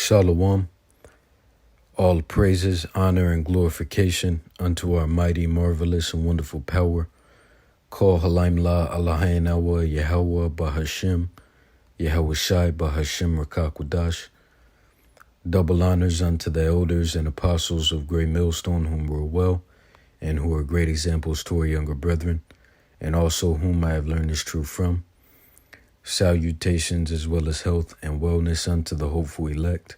Shalom, all praises, honor, and glorification unto our mighty, marvelous, and wonderful power. Call Halaim La Allahain Awa Yahweh Bahashim, Yahweh Shai Bahashim Rakakwadash. Double honors unto the elders and apostles of Great Millstone, whom rule well, and who are great examples to our younger brethren, and also whom I have learned this truth from. Salutations as well as health and wellness unto the hopeful elect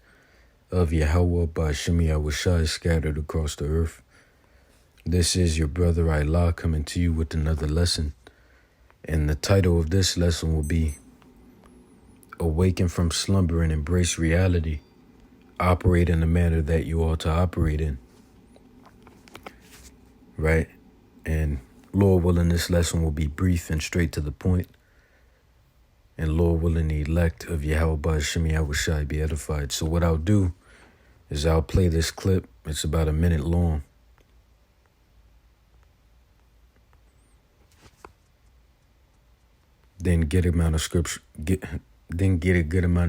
of Yahweh Ba'Shem Yahweh Shai scattered across the earth. This is your brother Allah coming to you with another lesson. And the title of this lesson will be Awaken from Slumber and Embrace Reality. Operate in the manner that you ought to operate in. Right? And Lord willing, this lesson will be brief and straight to the point. And Lord willing, the elect of Yahweh Ba'Shem Yahweh Shai be edified. So what I'll do is I'll play this clip. It's about a minute long. Then get a good amount of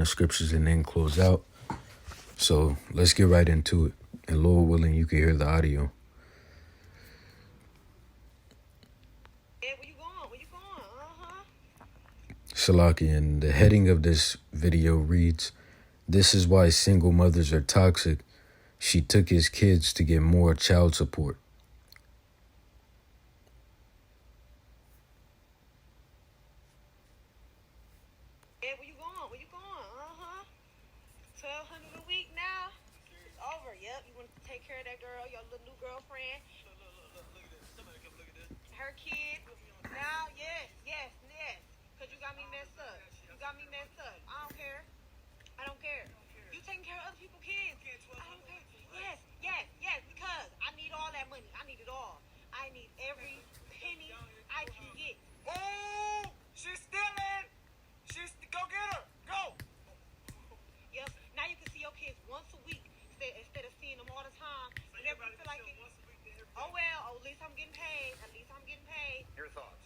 scriptures and then close out. So let's get right into it. And Lord willing, you can hear the audio. Hey, where you going? Where you going? Salaki, and the heading of this video reads, "This is why single mothers are toxic. She took his kids to get more child support." Hey, where you going? Where you going? 1,200 a week now? It's over. Yep, you want to take care of that girl, your little new girlfriend. Look at this. Somebody come look at this. Her kid. Now, yes. Because you got me messed up. I don't care. You taking care of other people's kids. I don't care. Yes, because I need all that money. I need it all. I need every penny I can get. Oh, she's stealing. Go get her. Go. Yep. Now you can see your kids once a week instead of seeing them all the time. Whenever you feel like it. Oh well. At least I'm getting paid. Your thoughts?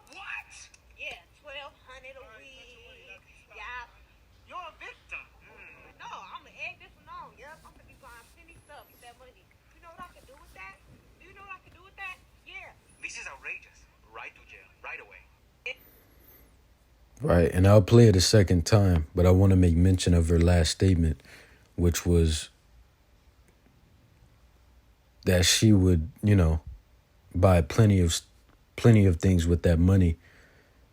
What? Yeah, 1,200 a week. Yeah. You're a victim. No, I'm gonna egg this one on. Yep. I'm gonna be buying plenty stuff with that money. You know what I can do with that? Yeah. This is outrageous. Right to jail. Right away. Right, and I'll play it a second time, but I want to make mention of her last statement, which was that she would, buy plenty of things with that money.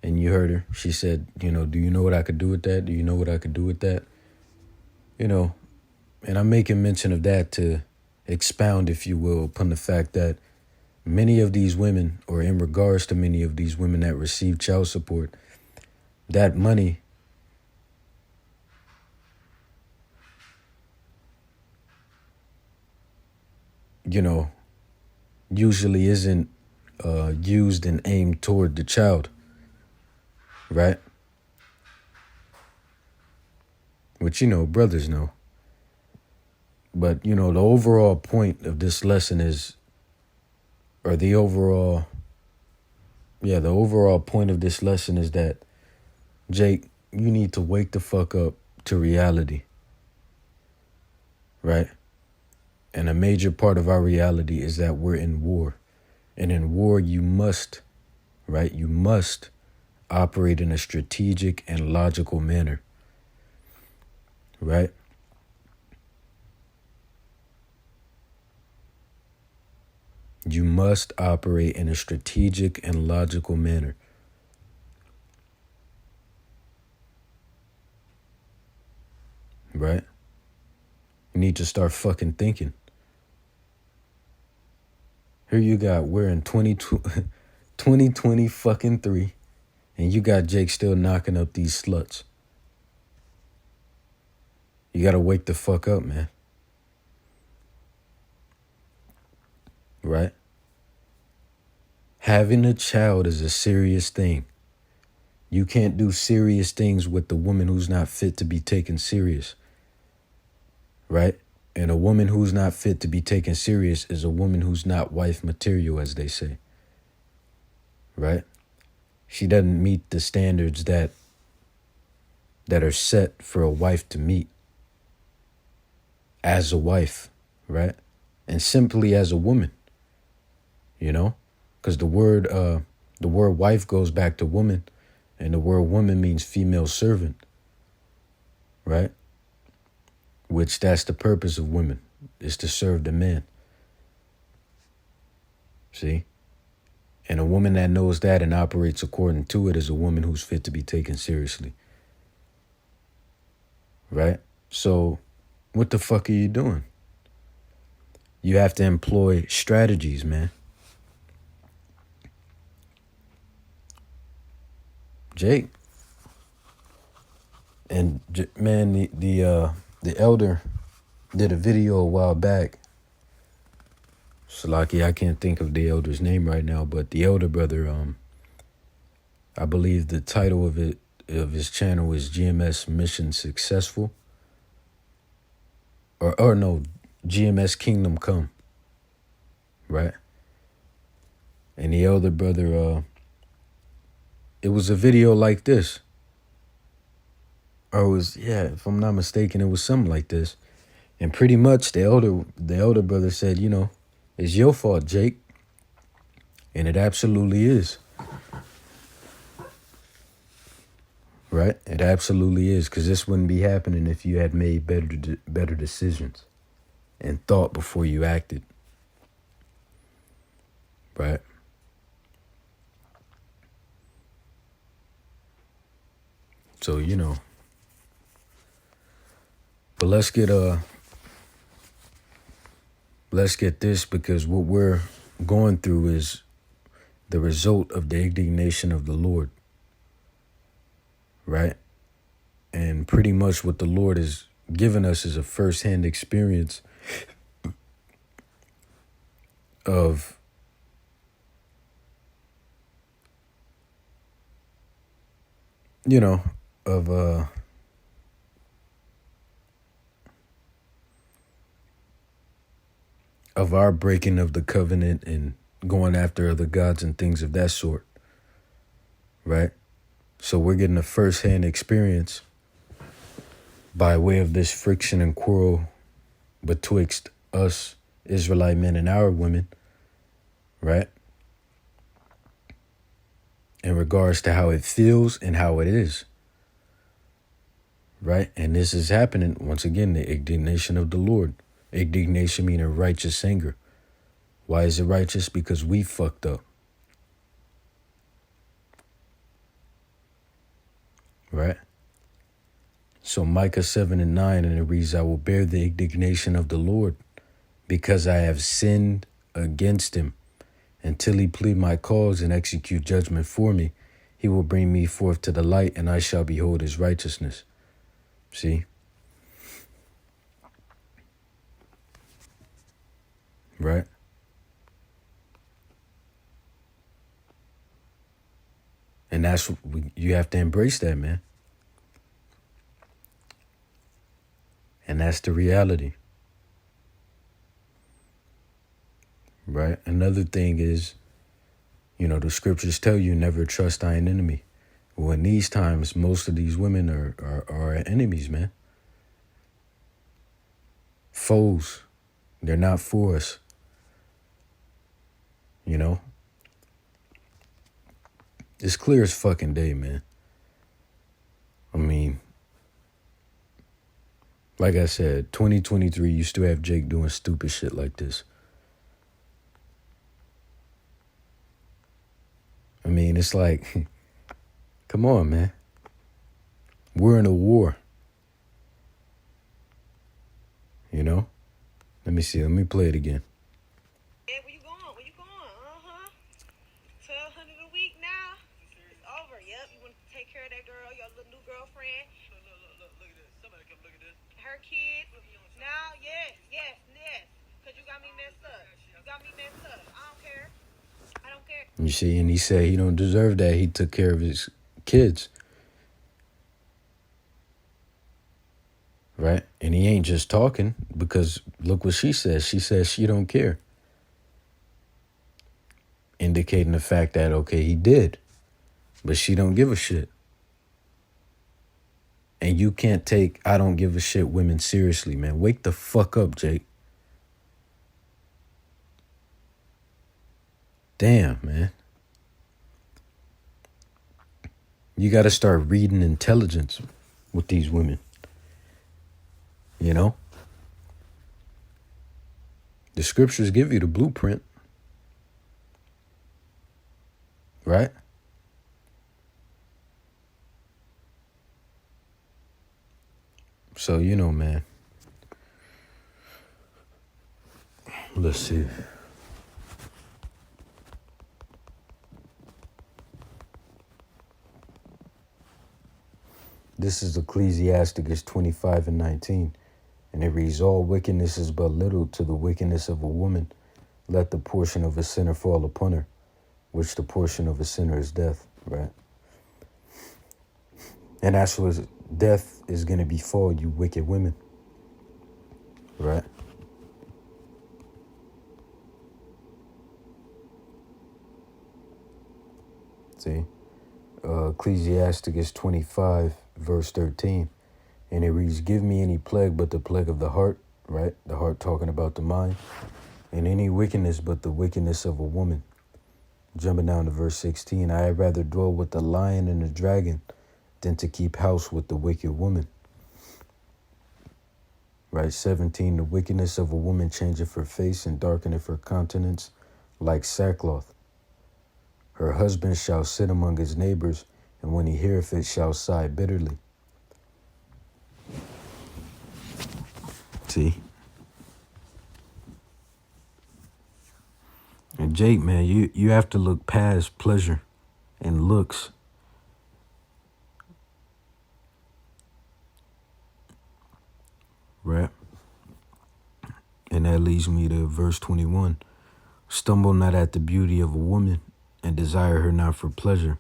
And you heard her. She said, do you know what I could do with that? Do you know what I could do with that? And I'm making mention of that to expound, if you will, upon the fact that many of these women, or in regards to many of these women that receive child support, that money usually isn't used and aimed toward the child, right? Which, brothers know. But, the overall point of this lesson is, the overall point of this lesson is that, Jake, you need to wake the fuck up to reality, right? And a major part of our reality is that we're in war. And in war, you must operate in a strategic and logical manner, right? You must operate in a strategic and logical manner. Right? You need to start fucking thinking. Here you got, we're in 2020 fucking 3, and you got Jake still knocking up these sluts. You gotta wake the fuck up, man. Right? Having a child is a serious thing. You can't do serious things with the woman who's not fit to be taken serious. Right? And a woman who's not fit to be taken serious is a woman who's not wife material, as they say. Right? She doesn't meet the standards that that are set for a wife to meet as a wife, right? And simply as a woman, you know? Because the word wife goes back to woman, and the word woman means female servant, right? Which that's the purpose of women, is to serve the man. See? And a woman that knows that and operates according to it is a woman who's fit to be taken seriously. Right? So what the fuck are you doing? You have to employ strategies, man. Jake. And man, the elder did a video a while back. Salaki, I can't think of the elder's name right now, but the elder brother, I believe the title of his channel is GMS Mission Successful. Or no, GMS Kingdom Come. Right? And the elder brother, it was a video like this. Or it was, if I'm not mistaken, it was something like this. And pretty much the elder brother said, you know, it's your fault, Jake. And it absolutely is. Right? It absolutely is. Because this wouldn't be happening if you had made better decisions and thought before you acted. Right? So, you know. But let's get this, because what we're going through is the result of the indignation of the Lord. Right? And pretty much what the Lord has given us is a first-hand experience of of our breaking of the covenant and going after other gods and things of that sort. Right? So we're getting a first-hand experience by way of this friction and quarrel betwixt us Israelite men and our women, right? In regards to how it feels and how it is, right? And this is happening, once again, the indignation of the Lord. Indignation meaning righteous anger. Why is it righteous? Because we fucked up. Right? So Micah 7:9, and it reads, I will bear the indignation of the Lord because I have sinned against him. Until he plead my cause and execute judgment for me, he will bring me forth to the light, and I shall behold his righteousness. See? Right? And that's, you have to embrace that, man. And that's the reality. Right? Another thing is, you know, the scriptures tell you never trust thine enemy. Well, in these times, most of these women are our enemies, man. Foes. They're not for us. You know? It's clear as fucking day, man. I mean, like I said, 2023, you still have Jake doing stupid shit like this. I mean, it's like, come on, man. We're in a war. You know? Let me see. Let me play it again. Hey, where you going? Where you going? 1,200 a week now. It's over. Yep. You want to take care of that girl, your little new girlfriend. Look at this. Somebody come look at this. Her kid. Now, yes. Because you got me messed up. I don't care. You see, and he said he don't deserve that. He took care of his kids. Right? And he ain't just talking, because look what she says. She says she don't care. Indicating the fact that, okay, he did, but she don't give a shit. And you can't take I don't give a shit women seriously, man. Wake the fuck up, Jake. Damn, man. You got to start reading intelligence with these women. You know? The scriptures give you the blueprint. Right? So, you know, man. Let's see. This is Ecclesiasticus 25 and 19. And it reads, all wickedness is but little to the wickedness of a woman. Let the portion of a sinner fall upon her, which the portion of a sinner is death, right? And that's what death is going to befall you wicked women, right? See? Ecclesiasticus 25, verse 13. And it reads, give me any plague but the plague of the heart, right? The heart talking about the mind. And any wickedness but the wickedness of a woman. Jumping down to verse 16. I had rather dwell with the lion and the dragon than to keep house with the wicked woman. Right? 17. The wickedness of a woman changeth her face and darkeneth her countenance like sackcloth. Her husband shall sit among his neighbors, and when he heareth it shall sigh bitterly. See? And Jake, man, you have to look past pleasure and looks. Right? And that leads me to verse 21. Stumble not at the beauty of a woman, and desire her not for pleasure.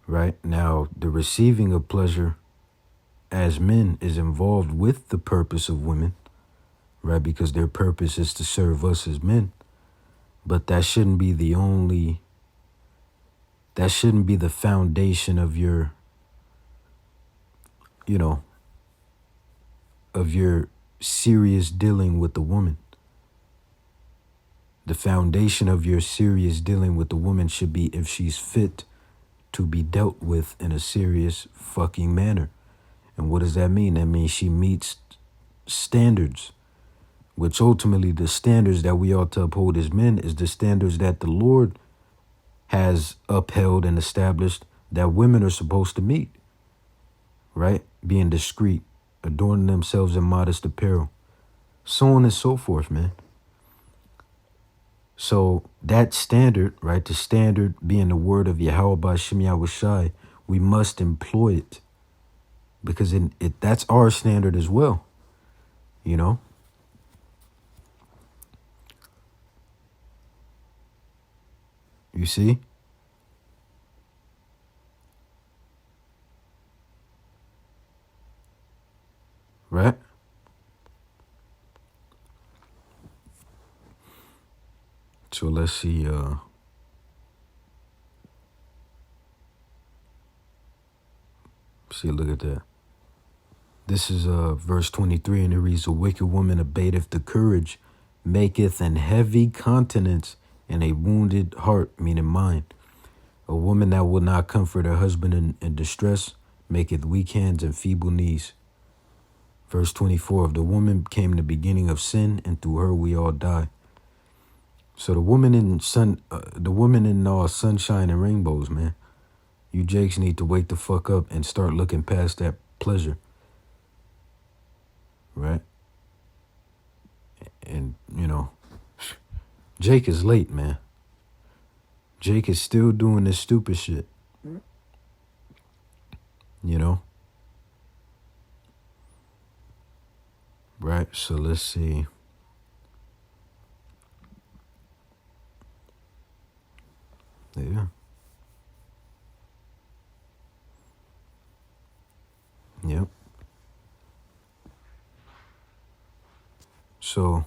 Right? Now, the receiving of pleasure as men is involved with the purpose of women, right? Because their purpose is to serve us as men. But that shouldn't be the foundation of your, of your serious dealing with the woman. The foundation of your serious dealing with the woman should be if she's fit to be dealt with in a serious fucking manner. And what does that mean? That means she meets standards, which ultimately the standards that we ought to uphold as men is the standards that the Lord has upheld and established that women are supposed to meet, right? Being discreet, adorning themselves in modest apparel, so on and so forth, man. So that standard, right, the standard being the word of Yahweh B'Shem Yahushai, we must employ it because that's our standard as well, you know? You see? Right? So let's see, look at that. This is verse 23, and it reads, a wicked woman abateth the courage, maketh an heavy countenance, and a wounded heart, meaning mind. A woman that will not comfort her husband in distress, maketh weak hands and feeble knees. Verse 24, of the woman came the beginning of sin, and through her we all die. So the woman in sunshine and rainbows, man. You Jakes need to wake the fuck up and start looking past that pleasure. Right? And, Jake is late, man. Jake is still doing this stupid shit. You know? Right? So let's see. Yeah. Yep. So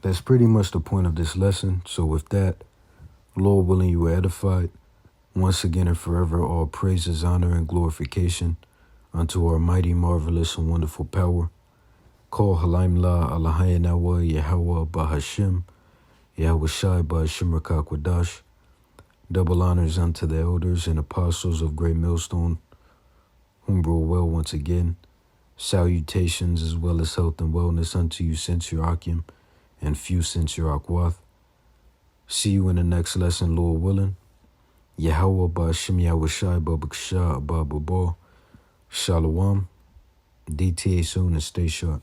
that's pretty much the point of this lesson. So with that, Lord willing, you were edified. Once again and forever, all praises, honor, and glorification unto our mighty, marvelous, and wonderful power. Call Halaim La Alahayanawa Yahweh Bahashim, Yahweh Shai Bahashim Rakakwadash. Double honors unto the elders and apostles of Great Millstone, whom rule well once again. Salutations as well as health and wellness unto you, since your Akim, and few since your Akwath. See you in the next lesson, Lord willing. Yahweh Ba'ashim Yahweh Shai Babakshah Abba Shalom. DTA soon and stay sharp.